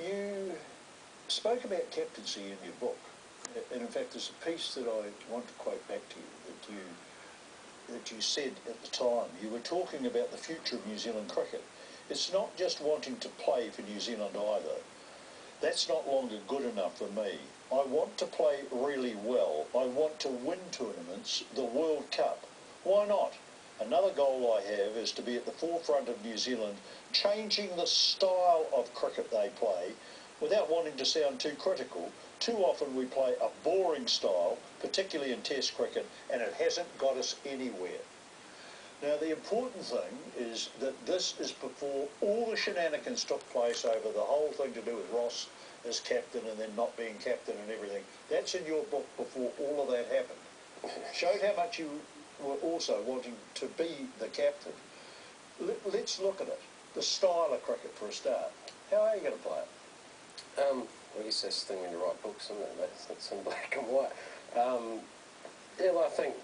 You spoke about captaincy in your book, and in fact there's a piece that I want to quote back to you that you said at the time. You were talking about the future of New Zealand cricket. It's not just wanting to play for New Zealand either. That's not longer good enough for me. I want to play really well. I want to win tournaments, the World Cup. Why not? Another goal I have is to be at the forefront of New Zealand, changing the style of cricket they play. Without wanting to sound too critical, too often we play a boring style, particularly in Test cricket, and it hasn't got us anywhere. Now, the important thing is that this is before all the shenanigans took place over the whole thing to do with Ross as captain and then not being captain and everything. That's in your book before all of that happened. Showed how much you were also wanting to be the captain. Let's look at it. The style of cricket for a start. How are you going to play it? I guess that's the thing when you write books, isn't it? It's in black and white. Yeah, well, I think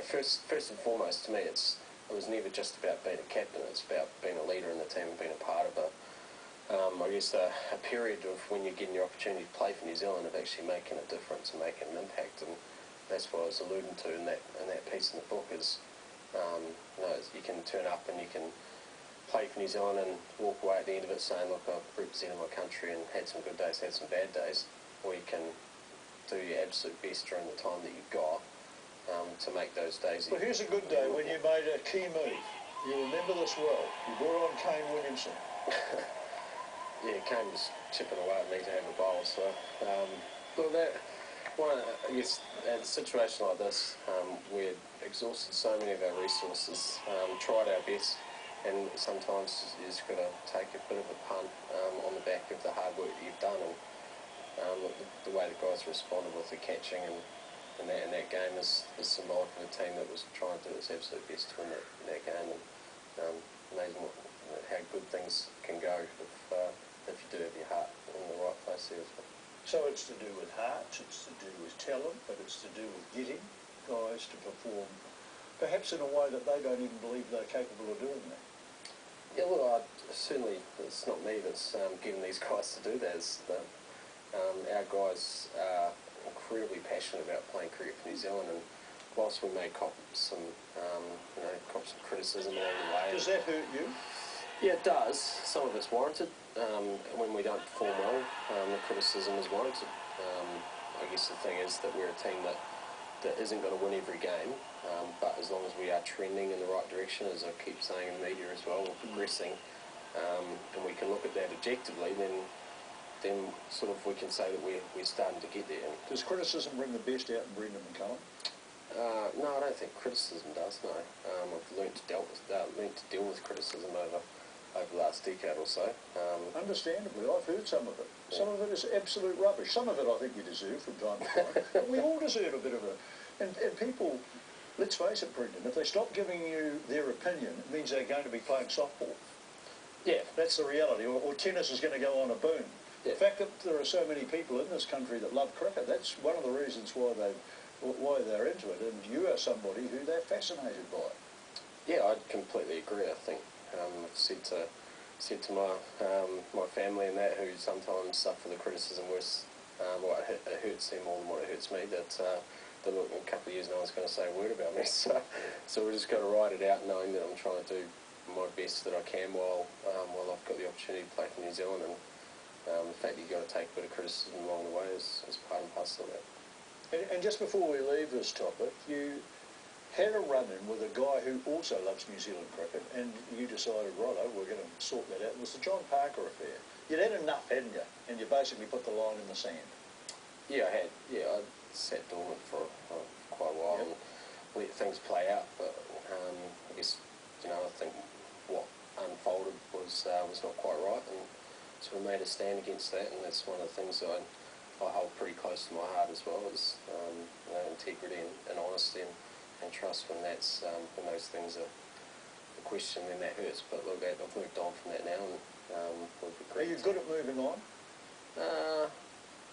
first and foremost, to me, it was never just about being a captain. It's about being a leader in the team and being a part of it. I guess a period of when you're getting your opportunity to play for New Zealand of actually making a difference and making an impact, and that's what I was alluding to in that piece in the book. Is you can turn up and you can play for New Zealand and walk away at the end of it saying, look, I've represented my country and had some good days, had some bad days, or you can do your absolute best during the time that you've got to make those days. Well, here's a good day when you made a key move. You remember this well. You brought on Kane Williamson. Yeah, Kane was chipping away at me to have a bowl, so I guess in a situation like this, we'd exhausted so many of our resources, tried our best, and sometimes you just got to take a bit of a punt on the back of the hard work that you've done, and the way the guys responded with the catching and that game is symbolic of a team that was trying to do its absolute best to win that game, and amazing how good things can go if you do have your heart in the right place there as well. So it's to do with hearts, it's to do with talent, but it's to do with getting guys to perform perhaps in a way that they don't even believe they're capable of doing that. Yeah, well, certainly it's not me that's getting these guys to do that. It's our guys are incredibly passionate about playing cricket for New Zealand, and whilst we may cop some criticism along the way. Does that hurt you? Yeah, it does. Some of it's warranted. When we don't perform well, the criticism is warranted. I guess the thing is that we're a team that isn't going to win every game, but as long as we are trending in the right direction, as I keep saying in the media as well, we're progressing, and we can look at that objectively, then sort of we can say that we're starting to get there. Does criticism bring the best out in Brendon McCullum? No, I don't think criticism does, no. I've learnt to deal with criticism over the last decade or so. Understandably, I've heard some of it. Yeah. Some of it is absolute rubbish. Some of it I think you deserve from time to time. But we all deserve a bit of a... And people, let's face it, Brendon, if they stop giving you their opinion, it means they're going to be playing softball. Yeah. That's the reality. Or tennis is going to go on a boom. Yeah. The fact that there are so many people in this country that love cricket, that's one of the reasons why they're into it, and you are somebody who they're fascinated by. Yeah, I completely agree. I think I've said to my family and that, who sometimes suffer the criticism worse, it hurts them more than what it hurts me, that look, in a couple of years no one's going to say a word about me, so we've just got to ride it out knowing that I'm trying to do my best that I can while I've got the opportunity to play for New Zealand, and the fact that you've got to take a bit of criticism along the way is part and parcel of that. And just before we leave this topic, you had a run-in with a guy who also loves New Zealand cricket, and you decided, righto, we're going to sort that out. It was the John Parker affair. You'd had enough, hadn't you? And you basically put the line in the sand. Yeah, I had. Yeah, I sat dormant for quite a while and let things play out. But I guess, I think what unfolded was not quite right, and so we made a stand against that, and that's one of the things that I hold pretty close to my heart as well, is integrity and honesty and trust. When those things are questioned, then that hurts. But look, I've moved on from that now, and Are you good at moving on?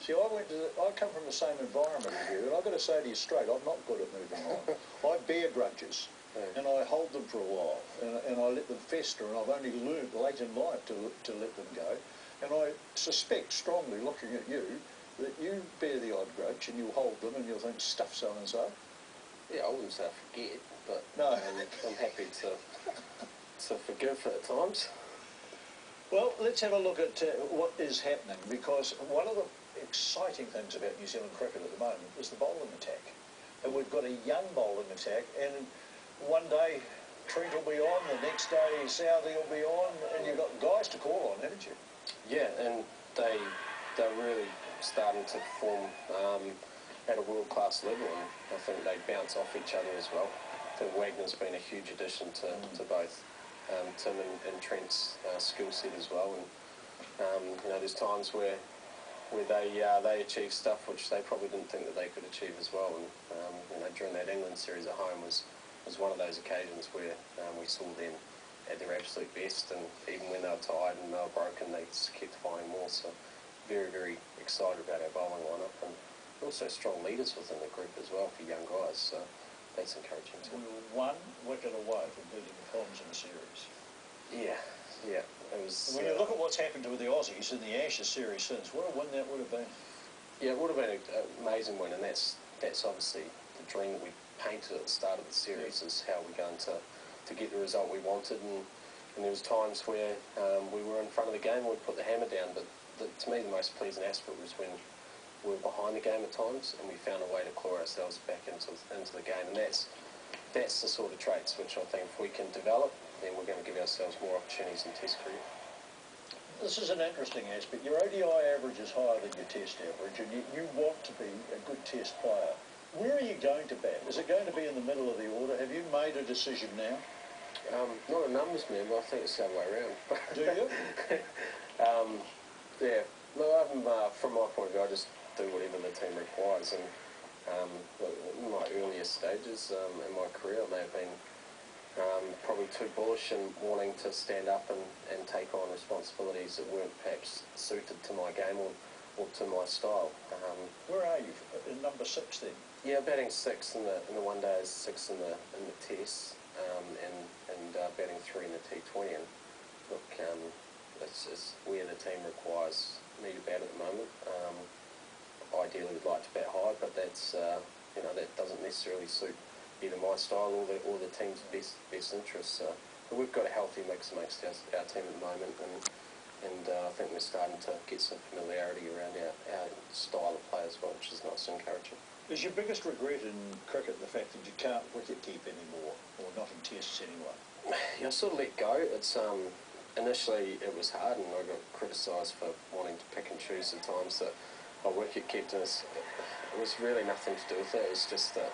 See, I come from the same environment as you, and I've got to say to you straight, I'm not good at moving on. I bear grudges, and I hold them for a while, and I let them fester, and I've only learned late in life to let them go. And I suspect strongly, looking at you, that you bear the odd grudge and you'll hold them and you'll think, stuff so-and-so. Yeah, I wouldn't say I forget, but no. I'm happy to forgive at times. Well, let's have a look at what is happening, because one of the exciting things about New Zealand cricket at the moment is the bowling attack. And we've got a young bowling attack, and one day Trent will be on, the next day Southey will be on, and you've got guys to call on, haven't you? Yeah, and they're really starting to perform at a world-class level, and I think they bounce off each other as well. I think Wagner's been a huge addition to both Tim and Trent's skill set as well, and you know, there's times where they achieve stuff which they probably didn't think that they could achieve as well, and you know, during that England series at home was one of those occasions where we saw them at their absolute best, and even when they were tired and they were broken, they just kept finding more. So very, very excited about our bowling lineup, and also strong leaders within the group as well for young guys, so that's encouraging too. We were one wicket away from beating the Poms in the series. Yeah, it was. When you look at what's happened with the Aussies in the Ashes series since, what a win that would have been. Yeah, it would have been an amazing win, and that's obviously the dream that we painted at the start of the series, is how we're going to get the result we wanted, and there was times where we were in front of the game and we'd put the hammer down, but to me the most pleasing aspect was when we were behind the game at times and we found a way to claw ourselves back into the game, and that's the sort of traits which I think if we can develop, then we're going to give ourselves more opportunities in Test cricket. This is an interesting aspect. Your ODI average is higher than your Test average, and you want to be a good Test player. Where are you going to bat? Is it going to be in the middle of the order? Have you made a decision now? Not a numbers man, but I think it's the other way around. Do you? Yeah. Look, from my point of view, I just do whatever the team requires, and in my earlier stages in my career, I may have been probably too bullish and wanting to stand up and take on responsibilities that weren't perhaps suited to my game or to my style. Where are you? In number 6 then? Yeah, batting 6 in the one days, 6 in the tests, and batting 3 in the T20. And look, it's where the team requires me to bat at the moment. Ideally, we'd like to bat high, but that's you know, that doesn't necessarily suit either my style or the team's best interests. But we've got a healthy mix amongst our team at the moment, and I think we're starting to get some familiarity around our style of play as well, which is nice and encouraging. Is your biggest regret in cricket the fact that you can't wicket keep anymore, or not in tests anyway? Yeah, I sort of let go. It's initially it was hard, and I got criticised for wanting to pick and choose the times that I wicket kept. And it was really nothing to do with it. It was just that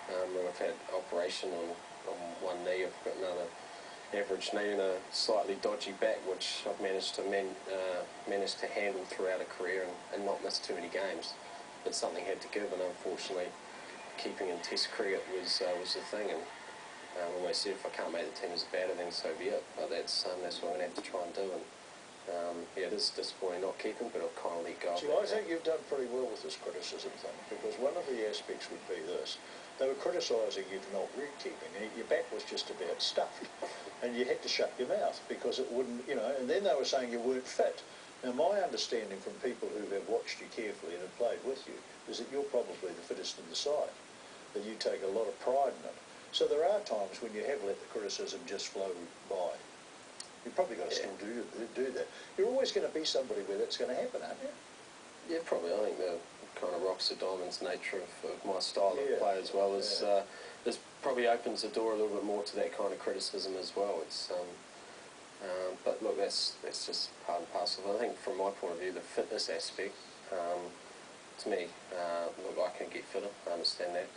I've had operation on one knee. I've got another average knee and a slightly dodgy back, which I've managed to handle throughout a career and not miss too many games. But something had to give, and unfortunately, keeping in Test cricket was the thing. And I always said, if I can't make the team as a batter, then so be it. But that's what I'm going to have to try and do. And yeah, it is disappointing not keeping, but I've kind of let go. See, I think you've done pretty well with this criticism thing, because one of the aspects would be this: they were criticising you for not wicket-keeping, and your back was just about stuffed, and you had to shut your mouth because it wouldn't, you know. And then they were saying you weren't fit. Now, my understanding from people who have watched you carefully and have played with you is that you're probably the fittest in the side, that you take a lot of pride in it. So there are times when you have let the criticism just flow by. You've probably got to still do that. You're always going to be somebody where that's going to happen, aren't you? Yeah, probably. I think the kind of rocks the diamonds nature of my style of play as well is this probably opens the door a little bit more to that kind of criticism as well. It's but look, that's just part and parcel. I think from my point of view, the fitness aspect, to me, look, I can get fitter. I understand that.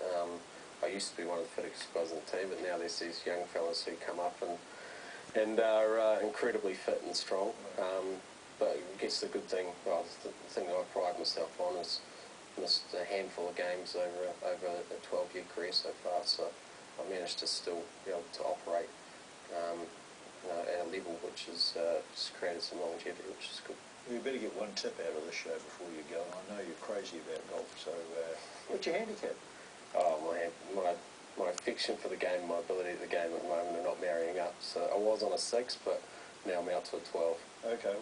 I used to be one of the fittest guys in the team, but now there's these young fellas who come up and are incredibly fit and strong. But I guess the good thing, well, the thing that I pride myself on is missed a handful of games over a 12-year career so far. So I managed to still be able to operate at a level which has just created some longevity, which is good. Well, you better get one tip out of this show before you go. I know you're crazy about golf, so what's your handicap? Oh, my affection for the game, my ability to the game at the moment are not marrying up. So I was on a 6, but now I'm out to a 12. Okay.